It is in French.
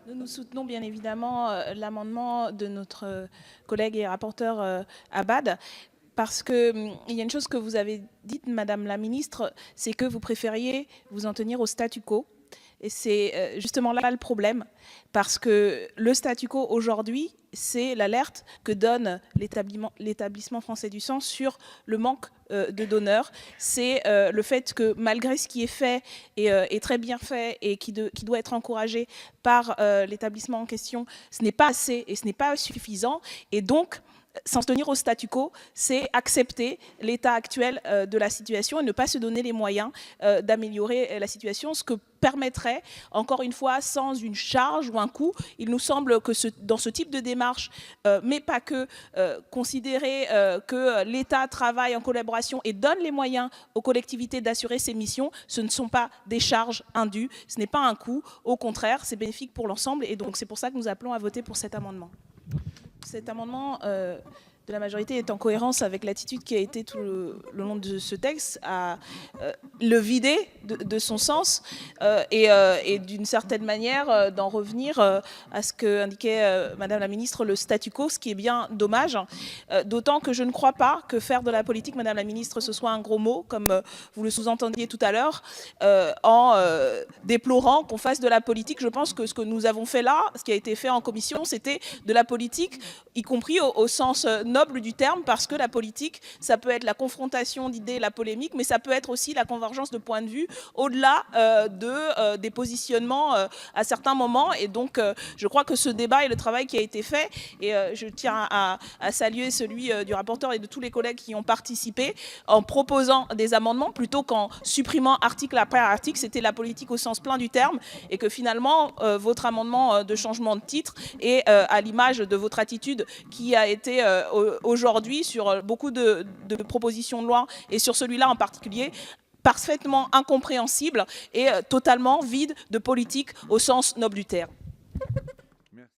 Nous soutenons bien évidemment l'amendement de notre collègue et rapporteur Abad, parce qu'il y a une chose que vous avez dite, Madame la Ministre, c'est que vous préfériez vous en tenir au statu quo. Et c'est justement là le problème, parce que le statu quo aujourd'hui, c'est l'alerte que donne l'établissement français du sang sur le manque de donneurs. C'est le fait que malgré ce qui est fait et très bien fait et qui doit être encouragé par l'établissement en question, ce n'est pas assez et ce n'est pas suffisant. Et donc, s'en tenir au statu quo, c'est accepter l'état actuel de la situation et ne pas se donner les moyens d'améliorer la situation, ce que permettrait, encore une fois, sans une charge ou un coût. Il nous semble que dans ce type de démarche, mais pas que, considérer que l'État travaille en collaboration et donne les moyens aux collectivités d'assurer ces missions, ce ne sont pas des charges indues, ce n'est pas un coût, au contraire, c'est bénéfique pour l'ensemble et donc c'est pour ça que nous appelons à voter pour cet amendement. Cet amendement de la majorité est en cohérence avec l'attitude qui a été tout le long de ce texte, à le vider de son sens et d'une certaine manière d'en revenir à ce que indiquait Madame la Ministre, le statu quo, ce qui est bien dommage. D'autant que je ne crois pas que faire de la politique, Madame la Ministre, ce soit un gros mot, comme vous le sous-entendiez tout à l'heure, en déplorant qu'on fasse de la politique. Je pense que ce que nous avons fait là, ce qui a été fait en commission, c'était de la politique, y compris au sens noble du terme, parce que la politique, ça peut être la confrontation d'idées, la polémique, mais ça peut être aussi la convergence de points de vue au-delà des positionnements à certains moments. Et donc, je crois que ce débat et le travail qui a été fait, et je tiens à saluer celui du rapporteur et de tous les collègues qui ont participé en proposant des amendements plutôt qu'en supprimant article après article. C'était la politique au sens plein du terme et que finalement, votre amendement de changement de titre est à l'image de votre attitude qui a été aujourd'hui sur beaucoup de propositions de loi et sur celui-là en particulier, parfaitement incompréhensible et totalement vide de politique au sens noble du terme.